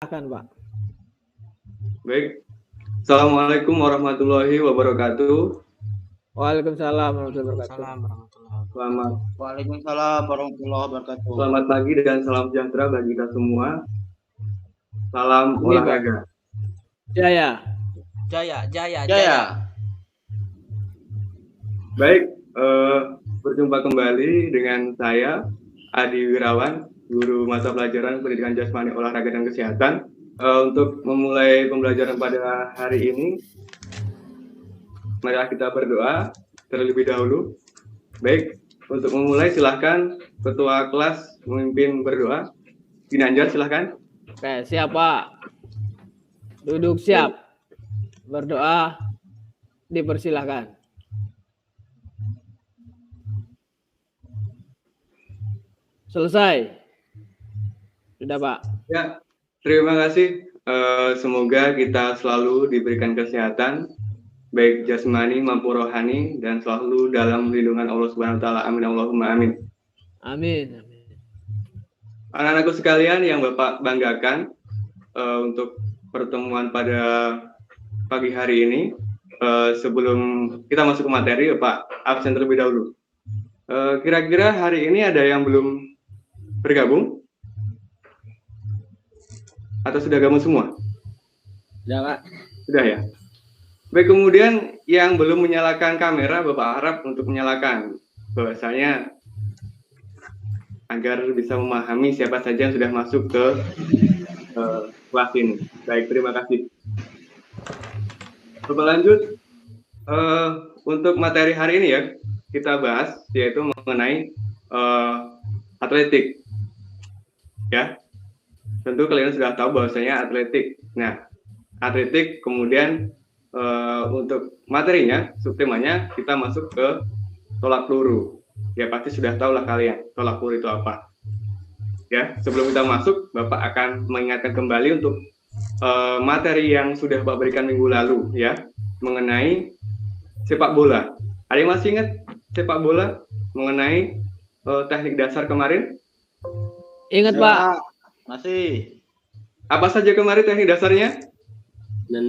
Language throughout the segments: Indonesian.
Silakan, Pak. Baik. Assalamualaikum warahmatullahi wabarakatuh. Waalaikumsalam warahmatullahi wabarakatuh. Waalaikumsalam warahmatullahi wabarakatuh. Selamat pagi dan salam sejahtera bagi kita semua. Salam olahraga. Jaya. Baik, berjumpa kembali dengan saya Adi Wirawan, guru mata pelajaran pendidikan jasmani, olahraga dan kesehatan. Untuk memulai pembelajaran pada hari ini, mari kita berdoa terlebih dahulu. Baik, untuk memulai silahkan ketua kelas memimpin berdoa. Ginanjar silahkan. Oke, siap Pak. Duduk siap. Berdoa dipersilahkan. Selesai. Sudah Pak. Ya, terima kasih. Semoga kita selalu diberikan kesehatan, baik jasmani maupun rohani, dan selalu dalam lindungan Allah Subhanahu wa taala. Amin Allahumma amin. Amin. Anak-anakku sekalian yang Bapak banggakan, untuk pertemuan pada pagi hari ini, sebelum kita masuk ke materi, Bapak absen terlebih dahulu. Kira-kira hari ini ada yang belum bergabung? Atau sudah gabung semua? Sudah Pak. Sudah ya? Baik, kemudian yang belum menyalakan kamera, Bapak harap untuk menyalakan, bahwasanya agar bisa memahami siapa saja yang sudah masuk ke kelas ini. Baik, terima kasih. Bapak lanjut, untuk materi hari ini ya, kita bahas yaitu mengenai atletik. Ya, tentu kalian sudah tahu bahwasanya atletik. Nah, atletik kemudian untuk materinya, subtemanya kita masuk ke tolak peluru. Ya, pasti sudah tahu lah kalian tolak peluru itu apa. Ya, sebelum kita masuk, Bapak akan mengingatkan kembali untuk materi yang sudah Bapak berikan minggu lalu ya, mengenai sepak bola. Ada yang masih ingat sepak bola mengenai teknik dasar kemarin? Ingat Pak. Masih. Apa saja kemarin teknik dasarnya?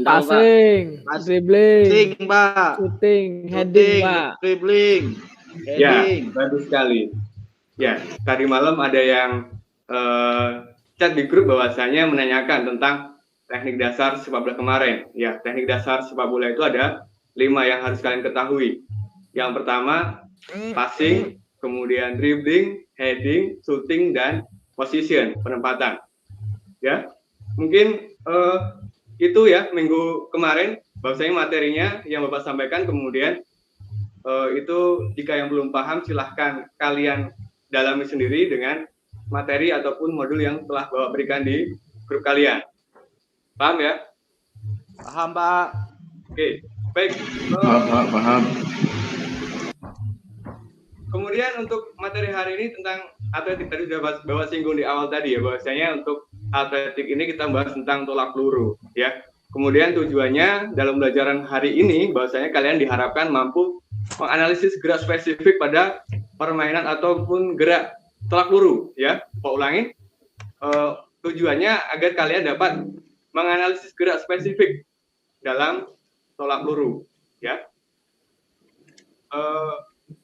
Passing, dribbling, Pak. shooting, heading, Pak. Dribbling. Ya, bagus sekali. Ya, tadi malam ada yang chat di grup bahwasanya menanyakan tentang teknik dasar sepak bola kemarin. Ya, teknik dasar sepak bola itu ada 5 yang harus kalian ketahui. Yang pertama, passing, kemudian dribbling, heading, shooting, dan position, penempatan. Ya, mungkin itu ya minggu kemarin bahwasanya materinya yang Bapak sampaikan. Kemudian itu jika yang belum paham silahkan kalian dalami sendiri dengan materi ataupun modul yang telah Bapak berikan di grup kalian. Paham ya? Paham Pak. Oke, baik. Paham. Kemudian untuk materi hari ini tentang atletik, tadi sudah Bapak singgung di awal tadi ya, bahwasanya untuk atletik ini kita bahas tentang tolak peluru ya. Kemudian tujuannya dalam pembelajaran hari ini bahwasanya kalian diharapkan mampu menganalisis gerak spesifik pada permainan ataupun gerak tolak peluru ya. Pak ulangi, tujuannya agar kalian dapat menganalisis gerak spesifik dalam tolak peluru ya.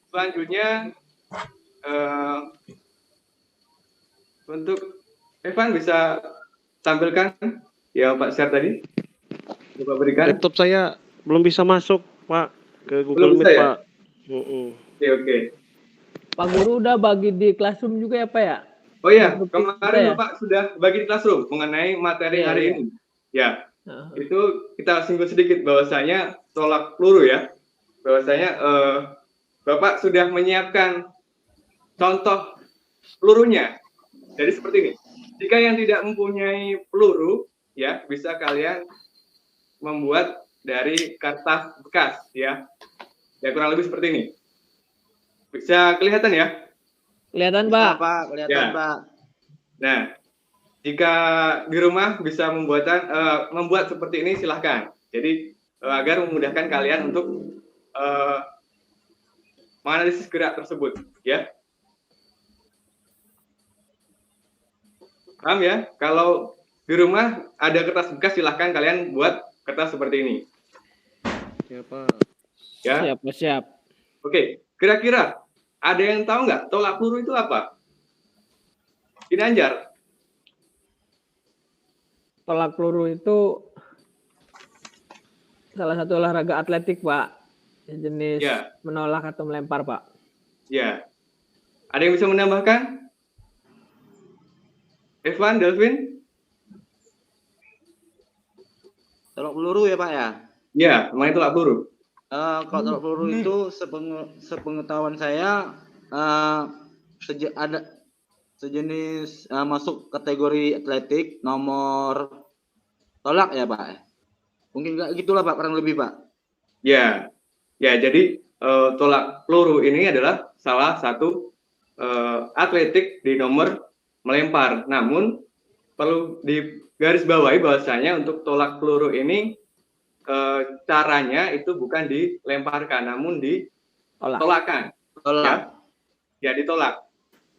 Selanjutnya untuk Evan bisa tampilkan ya Pak share tadi Bapak berikan. Laptop saya belum bisa masuk Pak ke Google Meet ya? Pak. Oke. Pak Guru udah bagi di Classroom juga ya Pak ya? Oh iya, kemarin Bapak sudah bagi di Classroom mengenai materi hari ini. Ya, itu kita singgung sedikit bahwasanya tolak peluru ya. Bahwasanya Bapak sudah menyiapkan contoh pelurunya. Jadi seperti ini. Jika yang tidak mempunyai peluru, ya bisa kalian membuat dari kertas bekas, ya. Ya kurang lebih seperti ini. Bisa kelihatan ya? Kelihatan Pak. Kelihatan ya. Pak. Nah, jika di rumah bisa membuat seperti ini silahkan. Jadi agar memudahkan kalian untuk menganalisis gerak tersebut, ya. Paham ya? Kalau di rumah ada kertas bekas, silahkan kalian buat kertas seperti ini. Siapa? Ya. Siap. Oke, kira-kira ada yang tahu nggak tolak peluru itu apa? Ginanjar. Tolak peluru itu salah satu olahraga atletik, Pak. Jenis Ya. menolak atau melempar, Pak. Ya. Ada yang bisa menambahkan? Evan, Delvin? Tolak peluru ya Pak ya? Ya, main tolak peluru. Kalau tolak peluru itu sepengetahuan saya ada sejenis masuk kategori atletik nomor tolak ya Pak? Mungkin nggak gitulah Pak, kurang lebih Pak. Ya, jadi tolak peluru ini adalah salah satu atletik di nomor melempar. Namun perlu digarisbawahi bahwasanya untuk tolak peluru ini caranya itu bukan dilemparkan, namun ditolakkan. Tolak. Ya, ditolak.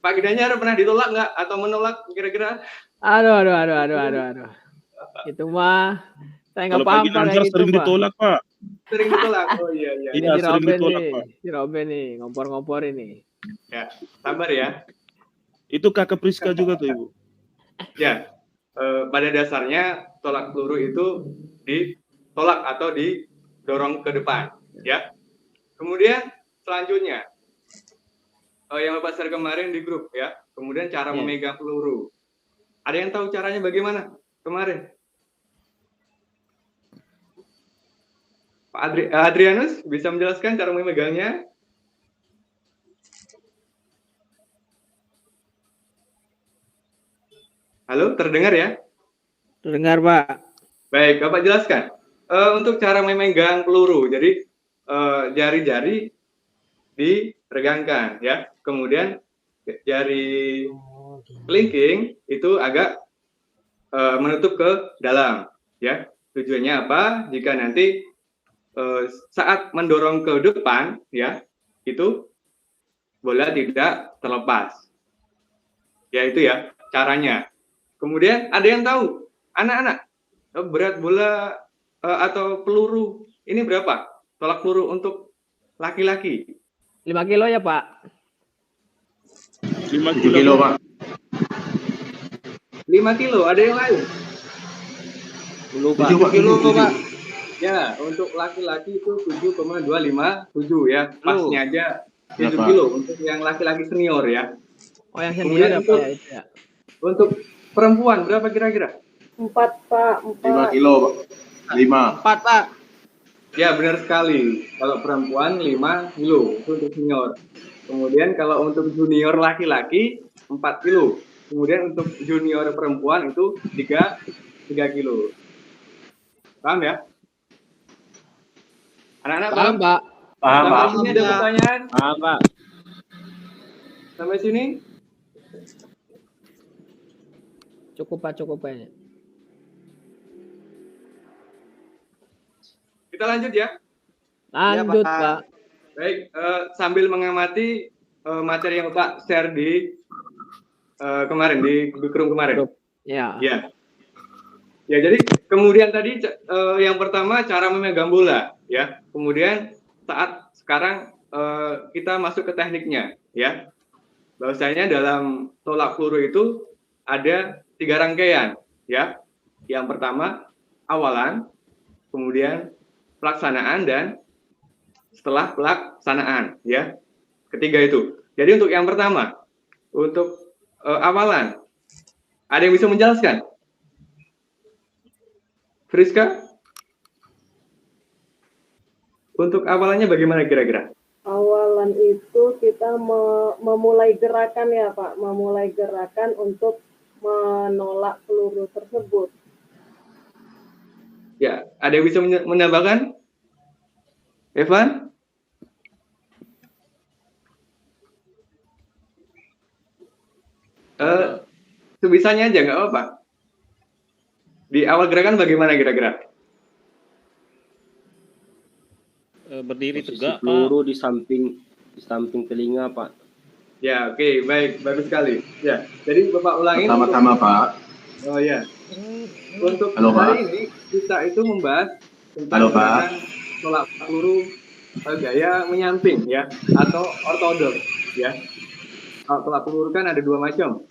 Pak Ginanjar pernah ditolak nggak atau menolak kira-kira? Aduh. Itu mah saya nggak Kalau paham Pak Ginanjar kayak gitu, sering Pak. ditolak, Pak. Sering ditolak. Oh iya. Iya, Ini sering Robin ditolak, nih, Pak. si Robin nih, ngompor ini. Ya, sabar ya. Itu Kakak Priska juga tuh, Ibu. Ya, pada dasarnya tolak peluru itu ditolak atau didorong ke depan, ya. Kemudian selanjutnya, yang Bapak share kemarin di grup, ya. Kemudian cara memegang peluru. Ada yang tahu caranya bagaimana kemarin? Pak Adrianus bisa menjelaskan cara memegangnya? Halo, terdengar ya? Terdengar, Pak. Baik, Bapak jelaskan. Untuk cara memegang peluru, jadi jari-jari diregangkan, ya. Kemudian jari kelingking itu agak menutup ke dalam, ya. Tujuannya apa? Jika nanti saat mendorong ke depan, ya, itu bola tidak terlepas. Ya, itu ya caranya. Kemudian ada yang tahu, anak-anak, berat bola atau peluru ini berapa? Tolak peluru untuk laki-laki. 5 kilo ya, Pak? 5 kilo Pak. 5 kilo, ada yang lain? 7 kilo Pak. Ya, untuk laki-laki itu 7,257 ya. Pasnya aja 7 Berapa? kilo untuk yang laki-laki senior ya. Oh, yang senior Kemudian ya, Pak, ya, itu ya. Untuk perempuan berapa kira-kira? 4, Pak. 5 kilo Pak. 5. 4, Pak. Ya, benar sekali. Kalau perempuan 5 kilo itu untuk senior. Kemudian kalau untuk junior laki-laki 4 kilo. Kemudian untuk junior perempuan itu 3 kilo. Paham ya? Anak-anak Paham, Pak. Sampai sini ada pertanyaan? Paham, Pak. Sampai sini? Cukup, Pak, cukup Pak. Kita lanjut ya. Lanjut, Ya, Pak. Pak. Baik, sambil mengamati materi yang Pak share di kemarin di Google kemarin. Ya. Ya. Ya, jadi kemudian tadi yang pertama cara memegang bola, ya. Kemudian saat sekarang kita masuk ke tekniknya, ya. Bahwasanya dalam tolak peluru itu ada 3 rangkaian, ya. Yang pertama awalan, kemudian pelaksanaan dan setelah pelaksanaan, ya. Ketiga itu. Jadi untuk yang pertama, untuk awalan, ada yang bisa menjelaskan? Friska? Untuk awalannya bagaimana kira-kira? Awalan itu kita memulai gerakan ya, Pak. Memulai gerakan untuk menolak peluru tersebut. Ya, ada yang bisa menambahkan? Evan? Sebisanya aja, nggak apa-apa. Di awal gerakan bagaimana kira-kira? Berdiri Posisi tegak, Pak. peluru di samping telinga, Pak. Ya, oke, baik, bagus sekali. Ya, jadi Bapak ulangi. Sama-sama Pak. Oh ya, Untuk Halo, Pak. hari ini kita itu membahas tentang Halo, Pak. gerakan tolak peluru gaya menyamping ya atau ortodoks ya. Kalau tolak peluru kan ada dua macam,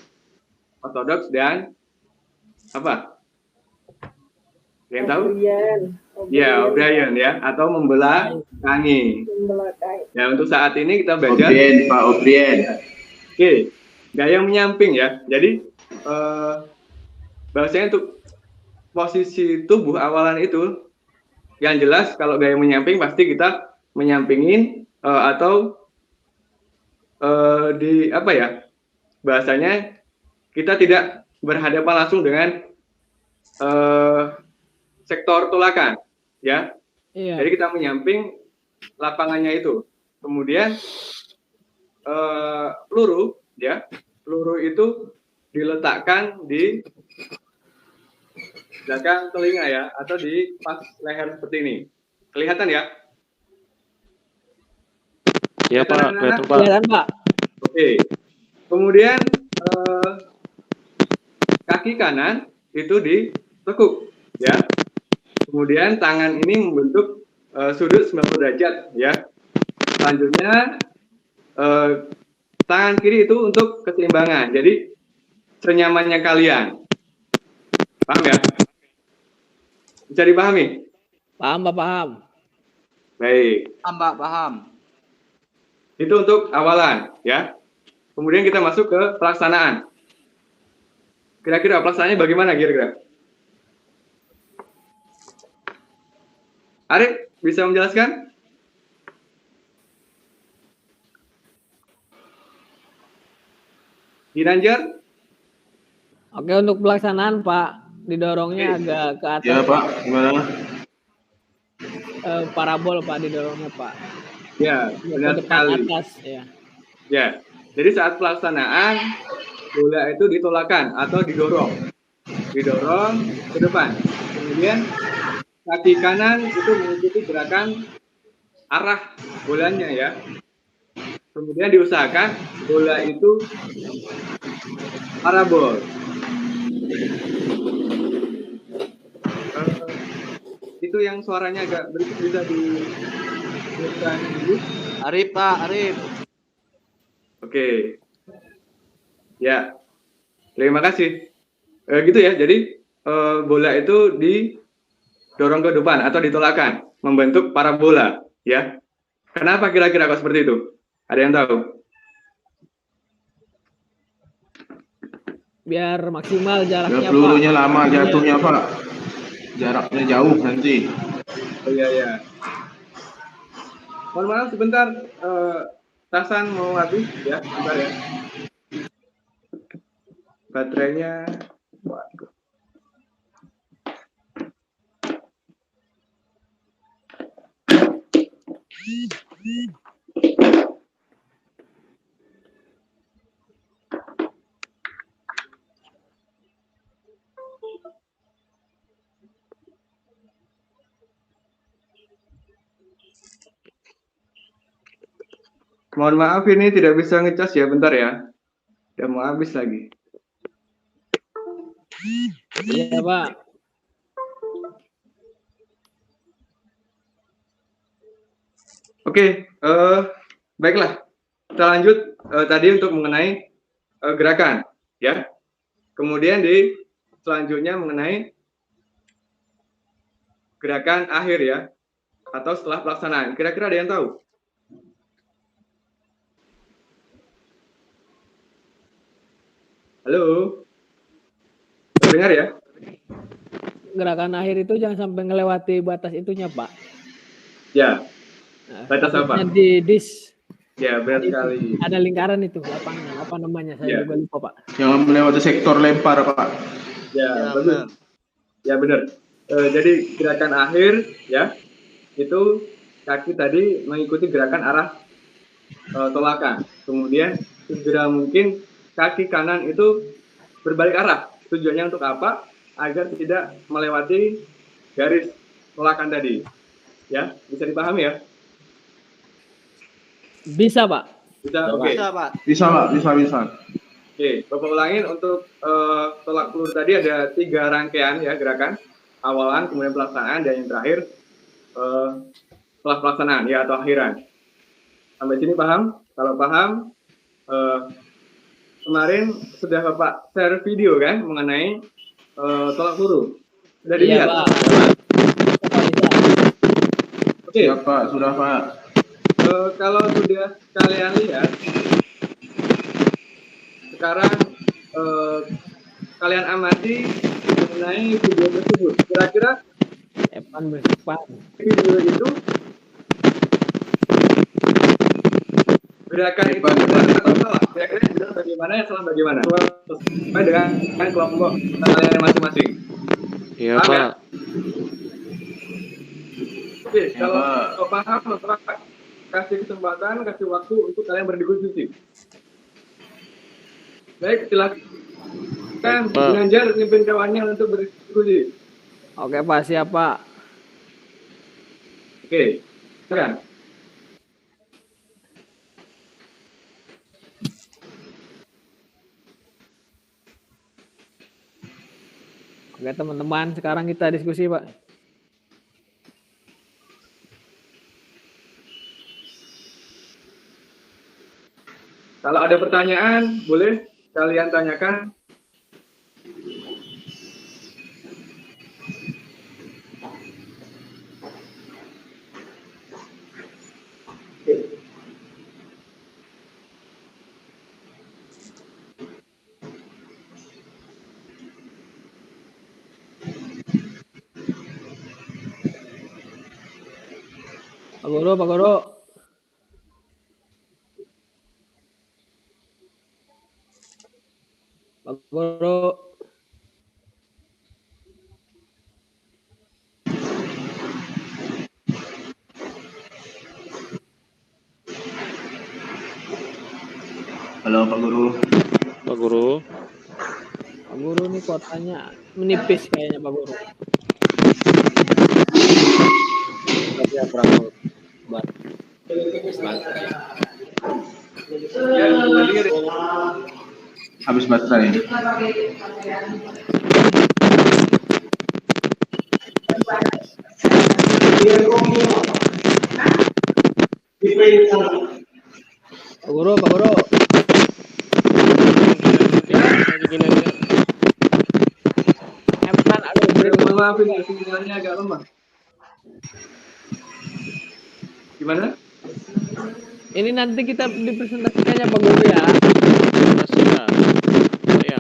ortodoks dan apa? Yang tahu? O'Brien. Ya, O'Brien ya, atau membelakangi. Membelakangi. Ya, untuk saat ini kita belajar. O'Brien, Pak O'Brien. Oke, gaya menyamping ya. Jadi bahasanya untuk posisi tubuh awalan itu, yang jelas kalau gaya menyamping pasti kita menyampingin atau di apa ya? Bahasanya kita tidak berhadapan langsung dengan sektor tulakan, ya. Iya. Jadi kita menyamping lapangannya itu. Kemudian peluru, ya, peluru itu diletakkan di belakang telinga ya, atau di pas leher seperti ini. Kelihatan ya? Ya Pak, kelihatan Pak. Kelihatan Pak. Oke. Kemudian kaki kanan itu ditekuk, ya. Kemudian tangan ini membentuk sudut 90 derajat, ya. Selanjutnya tangan kiri itu untuk keseimbangan. Jadi senyamannya kalian. Paham ya? Bisa dipahami? Paham Pak, paham. Baik. Mbak, paham. Itu untuk awalan, ya. Kemudian kita masuk ke pelaksanaan. Kira-kira pelaksanaannya bagaimana kira-kira? Arif, bisa menjelaskan? Ginanjar? Oke, untuk pelaksanaan Pak, didorongnya agak ke atas. Ya Pak, gimana? Parabol Pak, didorongnya Pak. Ya, benar Ke depan sekali. atas ya. Ya, jadi saat pelaksanaan bola itu ditolakkan atau didorong ke depan. Kemudian kaki kanan itu mengikuti gerakan arah bolanya ya. Kemudian diusahakan bola itu parabol. Itu yang suaranya agak berikut bisa diberikan dulu. Arif, Pak, Arif. Oke. Ya. Terima kasih. Gitu ya. Jadi bola itu didorong ke depan atau ditolakkan membentuk parabola, ya. Kenapa kira-kira kok seperti itu? Ada yang tahu? Biar maksimal Ya jaraknya pelurunya Pak. lama jatuhnya Pak. Jaraknya jauh nanti. Oh iya ya. Mohon maaf sebentar. Tasan mau habis ya, sebentar ya. Baterainya. Waduh. Mohon maaf ini tidak bisa ngecas ya, bentar ya. Udah mau habis lagi. Iya Pak. Oke, baiklah. Kita lanjut tadi untuk mengenai gerakan, ya. Kemudian selanjutnya mengenai gerakan akhir ya, atau setelah pelaksanaan. Kira-kira ada yang tahu? Halo, dengar ya? Gerakan akhir itu jangan sampai ngelewati batas itunya Pak. Ya, Nah, batas apa? fokusnya di dis. Ya, benar Itu. sekali. Ada lingkaran itu lapangan. Apa namanya? Saya Ya. juga lupa Pak. Jangan melewati sektor lempar Pak. Ya, Ya, bagus. benar. Ya, benar. Jadi gerakan akhir ya, itu kaki tadi mengikuti gerakan arah tolakan. Kemudian segera mungkin kaki kanan itu berbalik arah. Tujuannya untuk apa? Agar tidak melewati garis tolakan tadi. Ya, bisa dipahami ya? Bisa Pak. Bisa, oke. Bisa, Pak. Bisa Pak, bisa. Oke, Bapak ulangin untuk tolak peluru tadi ada 3 rangkaian ya gerakan, awalan, kemudian pelaksanaan, dan yang terakhir setelah pelaksanaan ya atau akhiran. Sampai sini paham? Kalau paham, kemarin sudah Bapak share video kan mengenai tolak peluru. Sudah Iya, dilihat? Pak. Oke. Siap, Pak. Sudah, Pak. Kalau sudah kalian lihat, sekarang kalian amati mengenai video tersebut. Kira-kira Evan berdepan. video itu gerakan itu Evan, benar atau salah? Kira-kira yang benar bagaimana, yang salah bagaimana? Sesuai dengan kelompok kalian masing-masing. Iya, Paham ya? Pak. Oke, Ya, kalau Pak. paham, Bapak kasih kesempatan, kasih waktu untuk kalian berdiskusi. Baik, silakan Baik, Pak. Ginanjar pimpin kawannya untuk berdiskusi. Oke, Pak, siap, Pak. Oke, silakan. Oke, teman-teman, sekarang kita diskusi, Pak. Kalau ada pertanyaan, boleh kalian tanyakan. Pak Guru, Pak Guru. Pak Guru. Halo, Pak Guru. Pak Guru. Pak Guru nih kotanya menipis kayaknya, Pak Guru. Tapi ya kurang buat Ya, tadi Habis baterai. Pak Guru, Pak Guru. Lagi gini aja. Evan, aduh, mohon maaf ini sinyalnya agak lemah. Gimana? ini nanti kita dipresentasikannya, Pak Guru ya. Masih ya. Ya.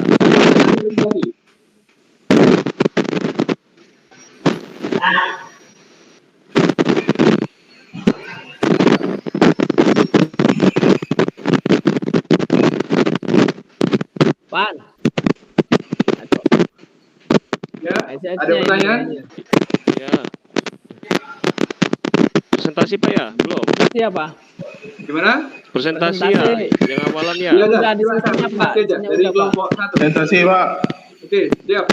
Pan. Ya, ada pertanyaan? Ya. Presentasi Pak ya? Belum. Siapa? Gimana? Presentasi Presentasi. ya. Yang awalan ya. Iya, Udah, silakan. diskusinya, Pak. Diskusi aja. Diskusinya Dari udah, Pak. kelompok 1. Presentasi, Pak. Oke, siap.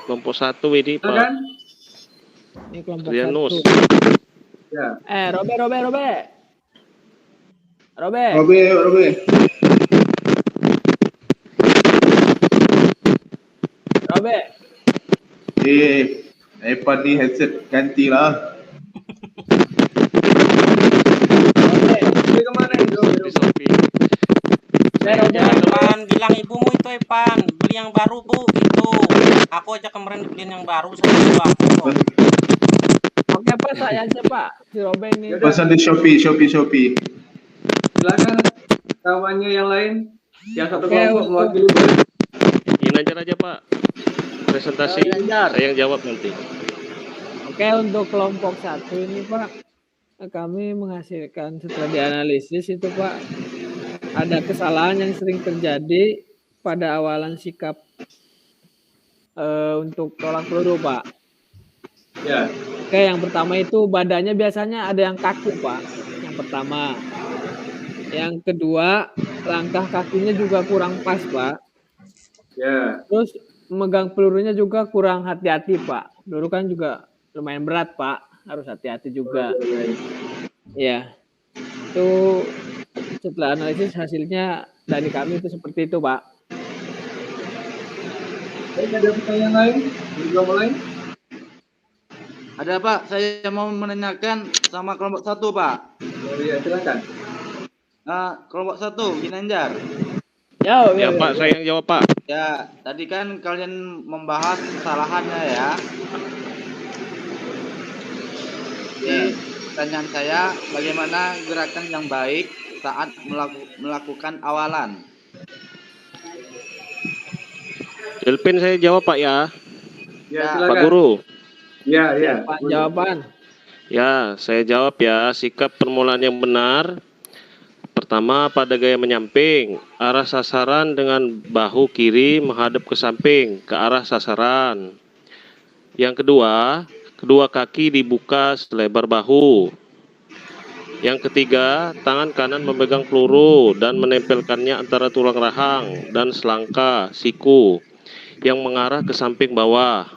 Kelompok 1 ini Pak. Silakan. Ini kelompok Rianus. 1. Ya. Robe. Robe. Robe. Evan ni headset gantilah. Robe. Ini kemana ini? Di Shopee. Robe. Evan, bilang ibumu itu Evan, beli yang baru Bu, itu. Aku aja kemarin beliin yang baru sama ibu aku. Oke, Pak, saya aja, Pak. Si Robe ini. Yaudah. Pesan di Shopee. Silakan kawannya yang lain. Yang satu Oke, kelompok untuk- mewakili boleh. Ginanjar aja Pak. Presentasi saya yang jawab nanti. Oke, untuk kelompok 1 ini, Pak, kami menghasilkan setelah dianalisis itu, Pak, ada kesalahan yang sering terjadi pada awalan sikap untuk tolak peluru, Pak. Ya. Oke, yang pertama itu badannya biasanya ada yang kaku, Pak. Yang pertama. Yang kedua, langkah kakinya juga kurang pas, Pak. Ya. Terus memegang pelurunya juga kurang hati-hati, Pak. Peluru kan juga lumayan berat, Pak. Harus hati-hati juga. Ya. Itu setelah analisis hasilnya dari kami itu seperti itu, Pak. Baik, ada pertanyaan lain? Dari kelompok lain? Ada Pak, saya mau menanyakan sama kelompok 1 Pak. Oh iya, silakan. Kelompok 1, Ginanjar. Ya Pak, saya yang jawab Pak. Ya, tadi kan kalian membahas kesalahannya ya. Jadi pertanyaan saya, bagaimana gerakan yang baik saat melakukan awalan? Delpin saya jawab Pak ya. Ya, Ya, silakan. Pak Guru. Ya, ya. Pak, jawaban. Ya, saya jawab ya. Sikap permulaan yang benar. Pertama, pada gaya menyamping, arah sasaran dengan bahu kiri menghadap ke samping, ke arah sasaran. Yang kedua, kedua kaki dibuka selebar bahu. Yang ketiga, tangan kanan memegang peluru dan menempelkannya antara tulang rahang dan selangka, siku, yang mengarah ke samping bawah.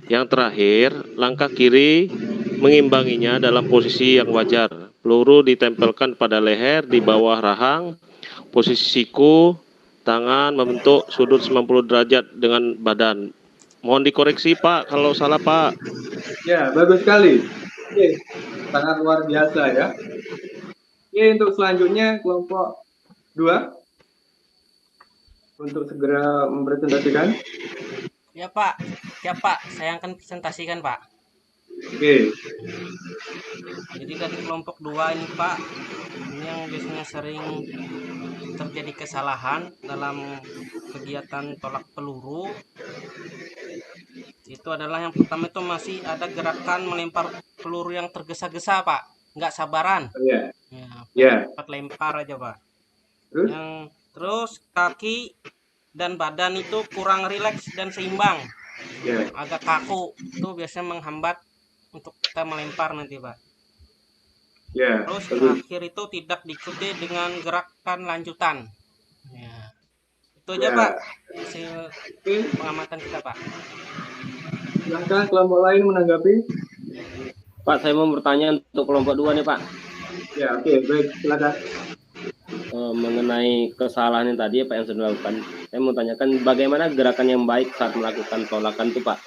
Yang terakhir, langkah kiri mengimbanginya dalam posisi yang wajar. Peluru ditempelkan pada leher di bawah rahang, posisi siku, tangan membentuk sudut 90 derajat dengan badan. Mohon dikoreksi Pak kalau salah Pak. Ya, bagus sekali. Oke, sangat luar biasa ya. Oke, untuk selanjutnya kelompok 2 untuk segera mempresentasikan. Ya Pak, saya akan presentasikan Pak. Oke, Jadi dari kelompok 2 ini Pak, ini yang biasanya sering terjadi kesalahan dalam kegiatan tolak peluru. Itu adalah yang pertama itu masih ada gerakan melempar peluru yang tergesa-gesa Pak, nggak sabaran. ya. Ya, Ya. cepat lempar aja Pak. Terus? Terus kaki dan badan itu kurang rileks dan seimbang, Ya. agak kaku, itu biasanya menghambat untuk kita melempar nanti Pak. Ya. Terus Bagus. terakhir itu tidak diikuti dengan gerakan lanjutan. Ya. Itu aja Ya. Pak, hasil Oke, pengamatan kita Pak. silakan kelompok lain menanggapi. Pak, saya mau bertanya untuk kelompok 2 nih Pak. Ya, oke, baik, silakan. Mengenai kesalahan yang tadi Pak yang sudah dilakukan. Saya mau tanyakan bagaimana gerakan yang baik saat melakukan tolakan itu Pak.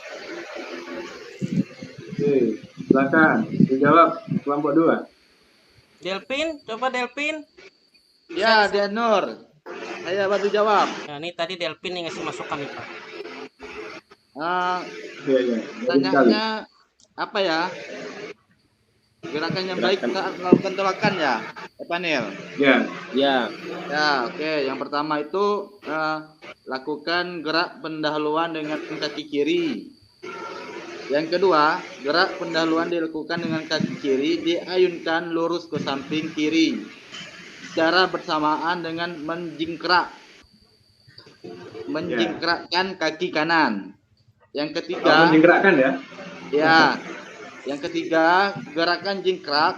Oke, silakan dijawab kelompok 2. Delpin, coba Delpin. Ya, Dianur. Saya bantu jawab. Nah, ini tadi Delpin yang ngasih masukan nih Pak. Iya, iya. Bagus sekali. Pertanyaannya apa ya? Gerakan yang baik saat melakukan tolakan ya, Panel. Ya. Ya, Ya, oke. Yang pertama itu lakukan gerak pendahuluan dengan kaki kiri. Yang kedua, gerak pendahuluan dilakukan dengan kaki kiri diayunkan lurus ke samping kiri secara bersamaan dengan menjingkrakkan kaki kanan. Yang ketiga, Menjingkrakkan ya. ya. Yang ketiga, gerakan jingkrak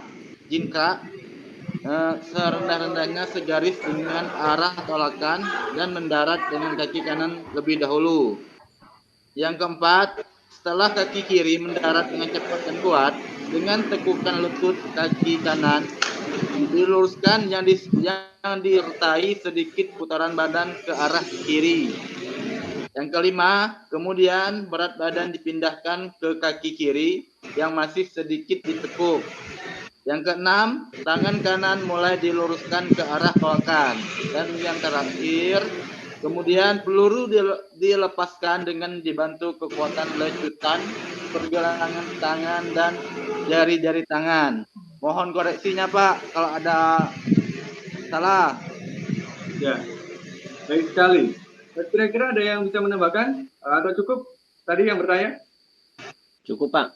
serendah-rendahnya segaris dengan arah tolakan dan mendarat dengan kaki kanan lebih dahulu. Yang keempat, setelah kaki kiri mendarat dengan cepat dan kuat, dengan tekukan lutut kaki kanan diluruskan yang disertai sedikit putaran badan ke arah kiri. Yang kelima, kemudian berat badan dipindahkan ke kaki kiri yang masih sedikit ditekuk. Yang keenam, tangan kanan mulai diluruskan ke arah tolakan. Dan yang terakhir, kemudian peluru dilepaskan dengan dibantu kekuatan lecutan, pergelangan tangan, dan jari-jari tangan. Mohon koreksinya Pak, kalau ada salah. Ya. Baik sekali. Kira-kira ada yang bisa menambahkan atau cukup tadi yang bertanya? cukup Pak.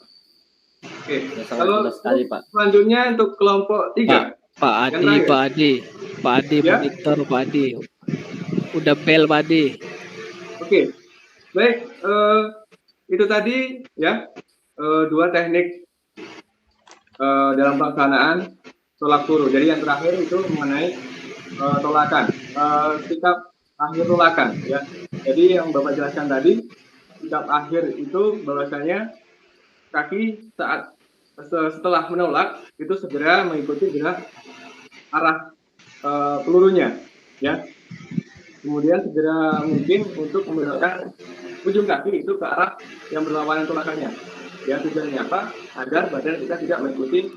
Oke. Ya, sangat Kalau jelas sekali Pak. selanjutnya untuk kelompok 3. Pak Adi, Ya? monitor Pak Adi. Udah bel Pak Adi. Oke. Baik, itu tadi ya 2 teknik dalam pelaksanaan tolak peluru. Jadi yang terakhir itu mengenai tolakan, sikap akhir tolakan ya. Jadi yang Bapak jelaskan tadi, sikap akhir itu bahwasanya kaki saat setelah menolak itu segera mengikuti gerak arah pelurunya, ya. Kemudian segera mungkin untuk menggunakan ujung kaki itu ke arah yang berlawanan tolakannya. Ya, tujuannya apa? Agar badan kita tidak mengikuti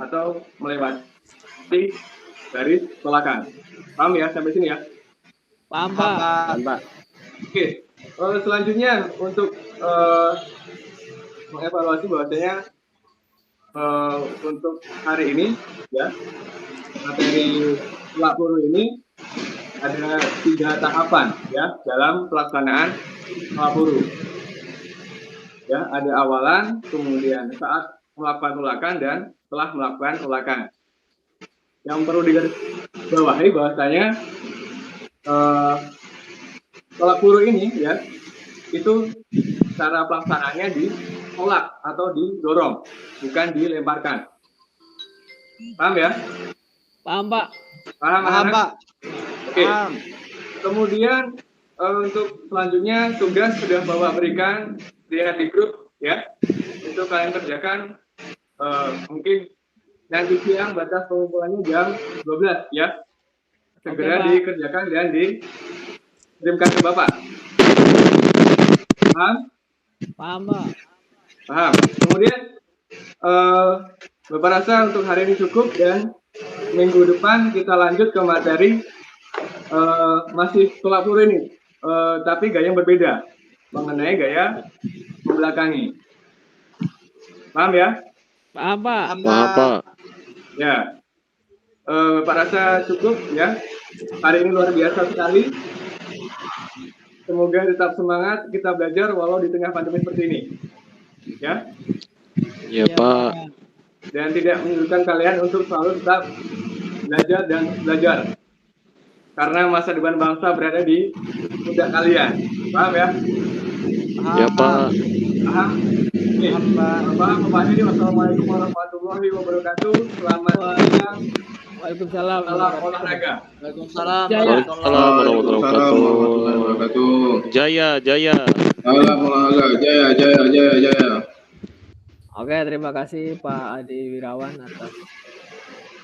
atau melewati garis tolakan. Paham ya sampai sini ya? Paham, Pak. Pak. Oke. Selanjutnya untuk mengevaluasi bahwasanya untuk hari ini ya materi tolak peluru ini ada 3 tahapan ya dalam pelaksanaan tolak peluru. Ya, ada awalan, kemudian saat melakukan tolakan dan setelah melakukan tolakan. Yang perlu digarisbawahi bahwasanya tolak peluru ini ya itu cara pelaksanaannya ditolak atau didorong, bukan dilemparkan. Paham ya? Paham, Pak. Paham, Paham, anak-anak? Pak. Oke. Paham. Kemudian untuk selanjutnya tugas sudah Bapak berikan lihat di grup ya. Itu kalian kerjakan mungkin nanti siang batas pengumpulannya jam 12 ya. Segera Oke, Pak. dikerjakan dan dikirimkan ke Bapak. Paham? Paham, Pak. Paham. Kemudian Bapak rasa untuk hari ini cukup dan minggu depan kita lanjut ke materi masih tolak peluru ini, tapi gaya yang berbeda mengenai gaya membelakangi. Paham ya? Paham, Pak. Paham, Pak. Ya. Bapak rasa cukup ya. Hari ini luar biasa sekali. Semoga tetap semangat kita belajar walau di tengah pandemi seperti ini. Ya. Ya, Pak. Dan tidak menyulitkan kalian untuk selalu tetap belajar dan belajar. Karena masa depan bangsa berada di pundak kalian. Paham ya? Ya, Pak. Paham? Oke. Paham, Bapak ini. Wassalamualaikum warahmatullahi wabarakatuh. Selamat siang. Waalaikumsalam. Salam olahraga. Waalaikumsalam. Waalaikumsalam warahmatullahi wabarakatuh. Jaya, jaya. Salam olahraga, jaya, jaya, jaya, jaya. Oke, terima kasih Pak Adi Wirawan atas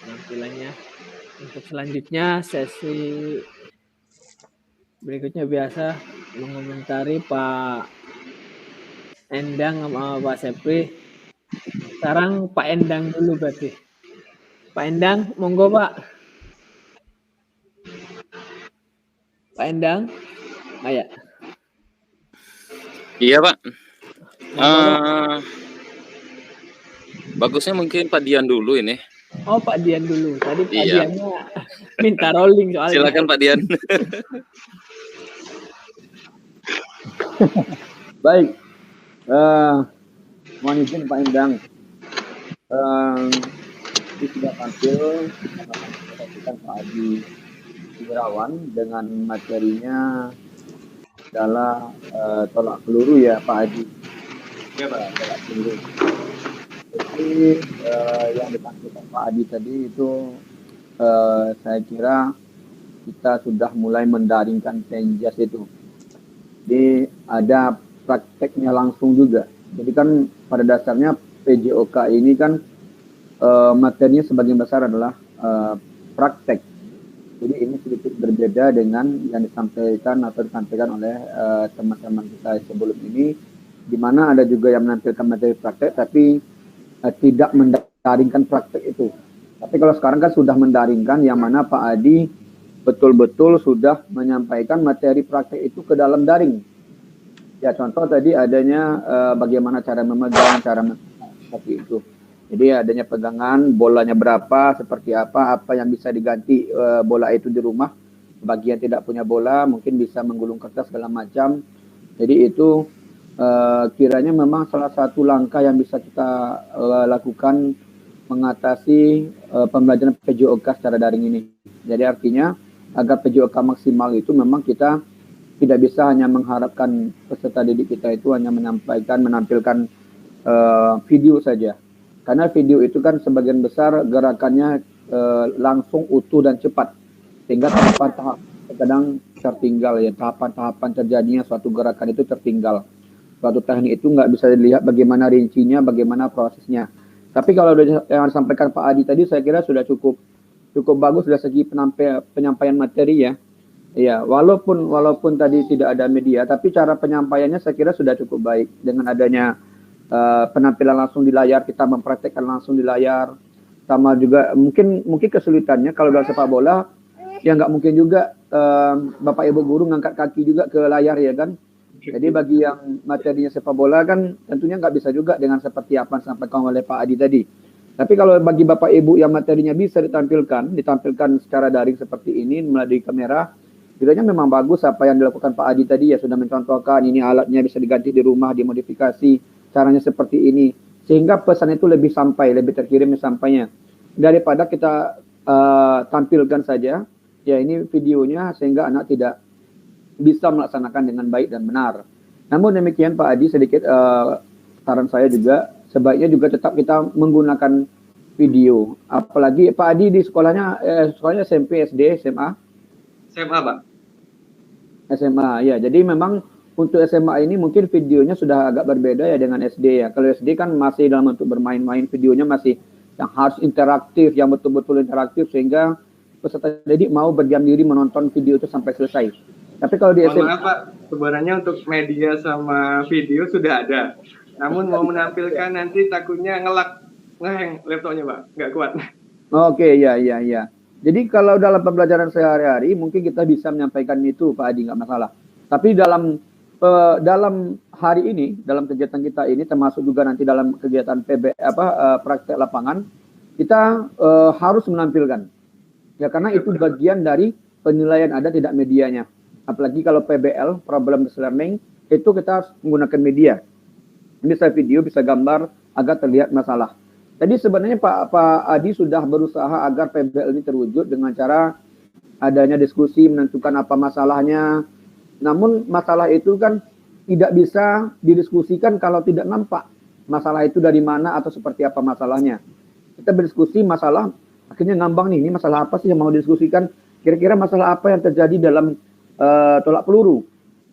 penampilannya. Untuk selanjutnya sesi berikutnya biasa mengomentari Pak Endang sama Pak Sepri. Sekarang Pak Endang dulu berarti. Pak Endang, monggo Pak. Pak Endang, ayo. Iya, Pak. Monggo, Pak. Bagusnya mungkin Pak Dian dulu ini. Oh, Pak Dian dulu. Tadi Pak Iya. Diannya minta rolling soalnya. Silakan Pak Dian. Baik, mohon izin Pak Endang. Ini sudah tampil kita Pak Adi Wirawan dengan materinya adalah tolak peluru ya Pak Adi. Ya, Pak. Tolak peluru. Jadi yang ditampilkan Pak Adi tadi itu saya kira kita sudah mulai mendaringkan Penjas itu. Jadi ada prakteknya langsung juga. Jadi kan pada dasarnya PJOK ini kan materinya sebagian besar adalah praktek. Jadi ini sedikit berbeda dengan yang disampaikan oleh teman-teman kita sebelum ini, di mana ada juga yang menampilkan materi praktek tapi tidak mendaringkan praktek itu. Tapi kalau sekarang kan sudah mendaringkan, yang mana Pak Adi betul-betul sudah menyampaikan materi praktek itu ke dalam daring. Ya contoh tadi adanya bagaimana cara memegang, seperti itu. Jadi adanya pegangan, bolanya berapa, seperti apa yang bisa diganti bola itu di rumah. Bagi yang tidak punya bola mungkin bisa menggulung kertas segala macam. Jadi itu kiranya memang salah satu langkah yang bisa kita lakukan mengatasi pembelajaran PJOK secara daring ini. Jadi artinya agar PJOK maksimal itu memang kita tidak bisa hanya mengharapkan peserta didik kita itu hanya menampilkan video saja. Karena video itu kan sebagian besar gerakannya langsung utuh dan cepat. Sehingga tahapan-tahapan kadang tertinggal ya, tahapan-tahapan terjadinya suatu gerakan itu tertinggal. Suatu teknik itu nggak bisa dilihat bagaimana rincinya, bagaimana prosesnya. Tapi kalau yang disampaikan Pak Adi tadi saya kira sudah cukup cukup bagus dari segi penyampaian materi ya. Ya, walaupun tadi tidak ada media, tapi cara penyampaiannya saya kira sudah cukup baik dengan adanya penampilan langsung di layar, kita mempraktekkan langsung di layar, sama juga mungkin kesulitannya kalau dalam sepak bola ya nggak mungkin juga Bapak Ibu guru ngangkat kaki juga ke layar ya kan. Jadi bagi yang materinya sepak bola kan tentunya nggak bisa juga dengan seperti apa yang disampaikan oleh Pak Adi tadi. Tapi kalau bagi Bapak Ibu yang materinya bisa ditampilkan secara daring seperti ini melalui kamera, kiranya memang bagus apa yang dilakukan Pak Adi tadi ya, sudah mencontohkan ini alatnya bisa diganti di rumah, dimodifikasi, caranya seperti ini. Sehingga pesan itu lebih sampai, lebih terkirim sampainya. Daripada kita tampilkan saja, ya ini videonya sehingga anak tidak bisa melaksanakan dengan baik dan benar. Namun demikian Pak Adi, sedikit saran saya juga, sebaiknya juga tetap kita menggunakan video. Apalagi Pak Adi di sekolahnya SMP, SD, SMA? SMA, Pak. SMA, ya. Jadi memang untuk SMA ini mungkin videonya sudah agak berbeda ya dengan SD ya. Kalau SD kan masih dalam bentuk bermain-main, videonya masih yang harus interaktif, yang betul-betul interaktif sehingga peserta didik mau berdiam diri menonton video itu sampai selesai. Tapi kalau di SMA, maaf Pak, sebenarnya untuk media sama video sudah ada. Namun mau menampilkan nanti takutnya ngehang laptopnya Pak, nggak kuat. Oke, ya. Jadi kalau dalam pembelajaran sehari-hari mungkin kita bisa menyampaikan itu Pak Adi, nggak masalah. Tapi dalam hari ini, dalam kegiatan kita ini, termasuk juga nanti dalam kegiatan praktek lapangan, kita harus menampilkan. Ya karena itu bagian dari penilaian ada tidak medianya. Apalagi kalau PBL, problem based learning, itu kita harus menggunakan media. Bisa video, bisa gambar agar terlihat masalah. Jadi sebenarnya Pak Adi sudah berusaha agar PBL ini terwujud dengan cara adanya diskusi menentukan apa masalahnya. Namun masalah itu kan tidak bisa didiskusikan kalau tidak nampak masalah itu dari mana atau seperti apa masalahnya. Kita berdiskusi masalah, akhirnya ngambang nih, ini masalah apa sih yang mau didiskusikan? Kira-kira masalah apa yang terjadi dalam tolak peluru?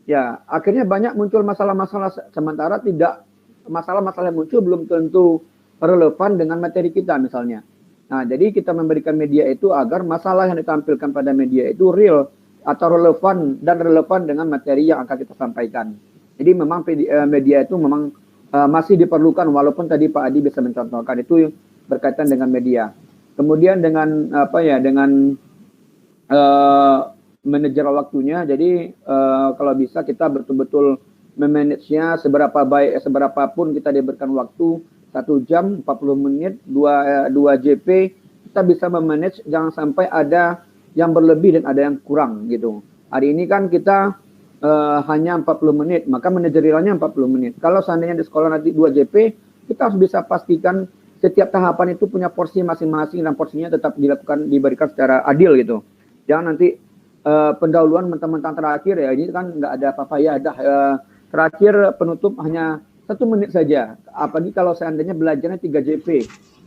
Ya, akhirnya banyak muncul masalah-masalah sementara tidak masalah-masalah yang muncul belum tentu relevan dengan materi kita misalnya. Nah, jadi kita memberikan media itu agar masalah yang ditampilkan pada media itu real atau relevan dengan materi yang akan kita sampaikan. Jadi memang media itu memang masih diperlukan walaupun tadi Pak Adi bisa mencontohkan itu berkaitan dengan media. Kemudian dengan manajer waktunya. Jadi kalau bisa kita betul-betul memanage-nya seberapa pun kita diberikan waktu 1 jam 40 menit 2 JP, kita bisa memanage jangan sampai ada yang berlebih dan ada yang kurang gitu. Hari ini kan kita hanya 40 menit, maka manajerialnya 40 menit. Kalau seandainya di sekolah nanti 2 JP, kita harus bisa pastikan setiap tahapan itu punya porsi masing-masing dan porsinya tetap diberikan secara adil gitu. Jangan nanti pendahuluan mentang-mentang terakhir ya, ini kan nggak ada apa-apa ya, terakhir penutup hanya 1 menit saja, apalagi kalau seandainya belajarnya 3 JP.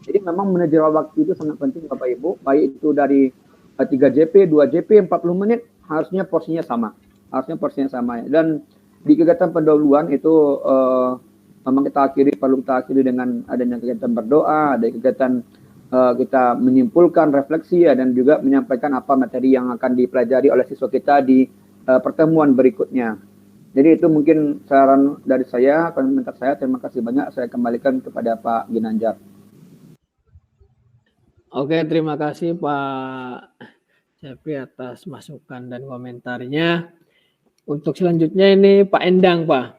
Jadi memang manajemen waktu itu sangat penting Bapak Ibu, baik itu dari 3 JP, 2 JP, 40 menit, harusnya porsinya sama. Dan di kegiatan pendahuluan itu memang perlu kita akhiri dengan adanya kegiatan berdoa, ada kegiatan kita menyimpulkan refleksi ya, dan juga menyampaikan apa materi yang akan dipelajari oleh siswa kita di pertemuan berikutnya. Jadi itu mungkin saran dari saya, komentar saya. Terima kasih banyak. Saya kembalikan kepada Pak Ginanjar. Oke, terima kasih Pak Cepi atas masukan dan komentarnya. Untuk selanjutnya ini Pak Endang, Pak.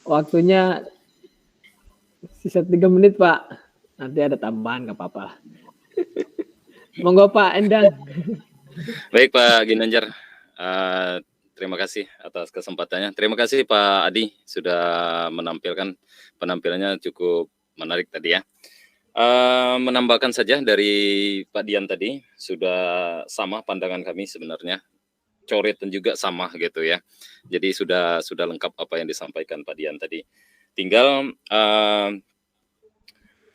Waktunya sisa 3 menit, Pak. Nanti ada tambahan, nggak apa-apa. Monggo Pak Endang. Baik Pak Ginanjar. Terima kasih atas kesempatannya. Terima kasih Pak Adi sudah menampilkan penampilannya cukup menarik tadi ya. Menambahkan saja dari Pak Dian tadi sudah sama pandangan kami sebenarnya, coret dan juga sama gitu ya. Jadi sudah lengkap apa yang disampaikan Pak Dian tadi. Tinggal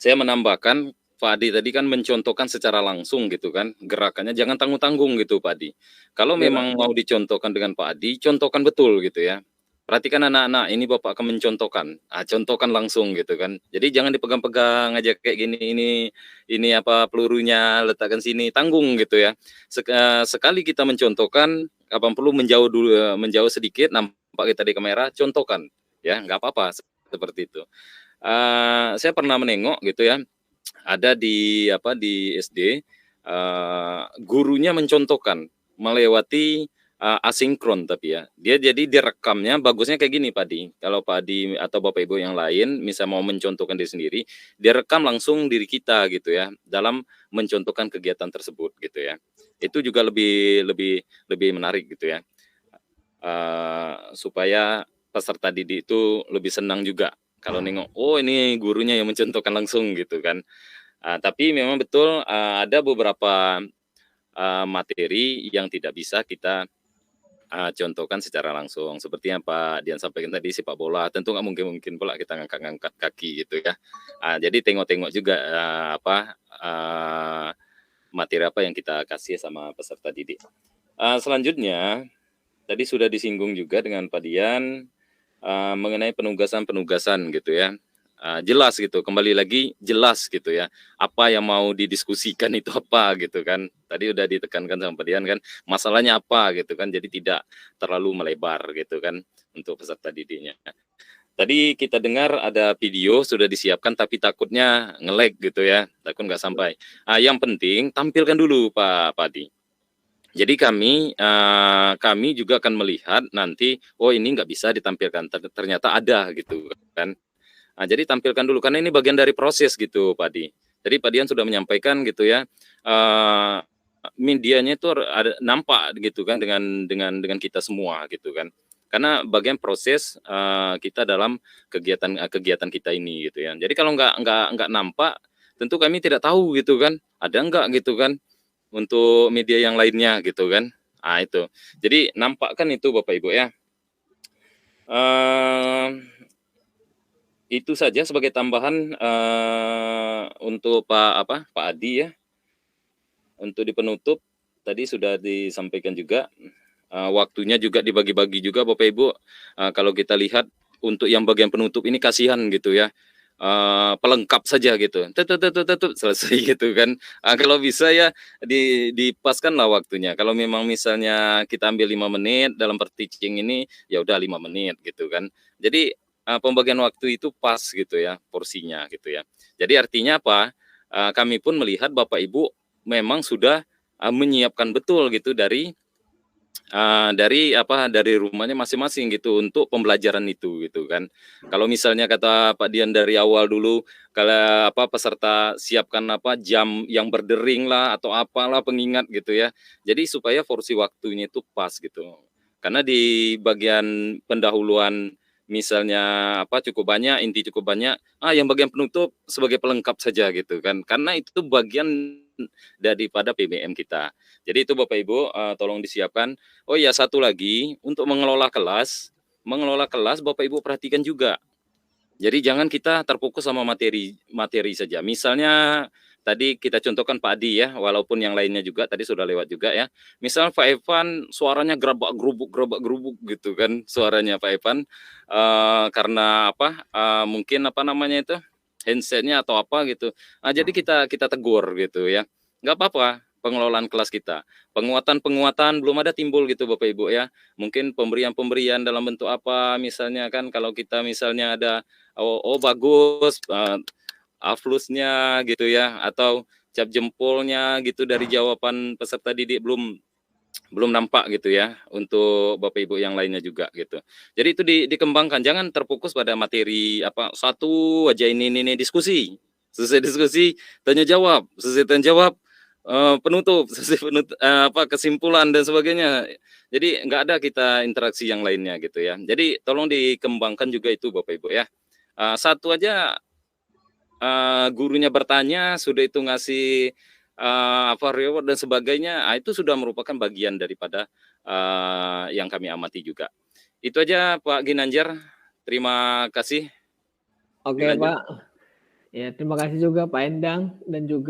saya menambahkan, Pak Adi tadi kan mencontohkan secara langsung gitu kan, gerakannya jangan tanggung-tanggung gitu Pak Adi. Kalau memang mau dicontohkan dengan Pak Adi, contohkan betul gitu ya. perhatikan anak-anak, ini Bapak akan mencontohkan. Contohkan langsung gitu kan. Jadi jangan dipegang-pegang aja kayak gini, ini apa pelurunya letakkan sini, tanggung gitu ya. Sekali kita mencontohkan, kapan perlu menjauh dulu, menjauh sedikit, nampak kita di kamera, contohkan, ya nggak apa-apa seperti itu. Saya pernah menengok gitu ya, ada di SD, gurunya mencontohkan melewati asinkron, tapi ya dia jadi direkamnya bagusnya kayak gini Pak Adi. Kalau Pak Adi atau Bapak Ibu yang lain misal mau mencontohkan diri sendiri, direkam langsung diri kita gitu ya dalam mencontohkan kegiatan tersebut gitu ya. Itu juga lebih menarik gitu ya, supaya peserta didik itu lebih senang juga kalau nengok, oh ini gurunya yang mencontohkan langsung gitu kan. Tapi memang betul ada beberapa materi yang tidak bisa kita contohkan secara langsung. Seperti yang Pak Dian sampaikan tadi, sepak bola, tentu nggak mungkin pula kita ngangkat-ngangkat kaki gitu ya. Jadi tengok-tengok juga materi apa yang kita kasih sama peserta didik. Selanjutnya, tadi sudah disinggung juga dengan Pak Dian mengenai penugasan-penugasan gitu ya. Jelas gitu, kembali lagi jelas gitu ya, apa yang mau didiskusikan itu apa gitu kan. Tadi udah ditekankan sama Pak Dian kan, masalahnya apa gitu kan, jadi tidak terlalu melebar gitu kan untuk peserta didiknya. Tadi kita dengar ada video sudah disiapkan tapi takutnya nge-lag gitu ya, takut nggak sampai. Yang penting tampilkan dulu Pak Adi. Jadi kami juga akan melihat nanti, oh ini nggak bisa ditampilkan, ternyata ada gitu kan. Jadi tampilkan dulu karena ini bagian dari proses gitu Pak Adi. Jadi Pak Dian sudah menyampaikan gitu ya, medianya itu ada nampak gitu kan dengan kita semua gitu kan. Karena bagian proses kita dalam kegiatan kita ini gitu ya. Jadi kalau nggak nampak, tentu kami tidak tahu gitu kan, ada nggak gitu kan untuk media yang lainnya gitu kan. Itu. Jadi nampakkan itu Bapak Ibu ya. Itu saja sebagai tambahan untuk Pak Adi ya. Untuk di penutup tadi sudah disampaikan juga, waktunya juga dibagi-bagi juga Bapak Ibu. Kalau kita lihat untuk yang bagian penutup ini kasihan gitu ya, pelengkap saja gitu, selesai gitu kan. Kalau bisa ya dipaskanlah waktunya. Kalau memang misalnya kita ambil 5 menit dalam per teaching ini, ya udah 5 menit gitu kan. Jadi pembagian waktu itu pas gitu ya porsinya gitu ya. Jadi artinya apa? Kami pun melihat Bapak Ibu memang sudah menyiapkan betul gitu dari rumahnya masing-masing gitu untuk pembelajaran itu gitu kan. Kalau misalnya kata Pak Dian dari awal dulu, kalau peserta siapkan jam yang berdering lah atau apalah pengingat gitu ya. Jadi supaya porsi waktunya itu pas gitu. Karena di bagian pendahuluan misalnya cukup banyak, inti cukup banyak, yang bagian penutup sebagai pelengkap saja gitu kan. Karena itu bagian daripada PBM kita. Jadi itu Bapak Ibu tolong disiapkan. Oh ya, satu lagi untuk mengelola kelas Bapak Ibu perhatikan juga. Jadi jangan kita terfokus sama materi saja. Misalnya tadi kita contohkan Pak Adi ya, walaupun yang lainnya juga tadi sudah lewat juga ya. Misal Pak Evan suaranya gerabak gerubuk gitu kan suaranya Pak Evan, karena mungkin itu handsetnya atau apa gitu. Jadi kita tegur gitu ya. Nggak apa-apa pengelolaan kelas kita. Penguatan belum ada timbul gitu Bapak Ibu ya. Mungkin pemberian dalam bentuk apa misalnya kan, kalau kita misalnya ada bagus aflusnya gitu ya, atau cap jempolnya gitu dari jawaban peserta didik belum nampak gitu ya untuk Bapak Ibu yang lainnya juga gitu. Jadi itu dikembangkan, jangan terfokus pada materi satu aja ini diskusi. Selesai diskusi, tanya jawab, selesai tanya jawab, penutup, kesimpulan dan sebagainya. Jadi nggak ada kita interaksi yang lainnya gitu ya. Jadi tolong dikembangkan juga itu Bapak Ibu ya. Satu aja gurunya bertanya sudah itu ngasih reward dan sebagainya, itu sudah merupakan bagian daripada yang kami amati juga. Itu aja Pak Ginanjar, terima kasih. Oke Pak, ya terima kasih juga Pak Endang dan juga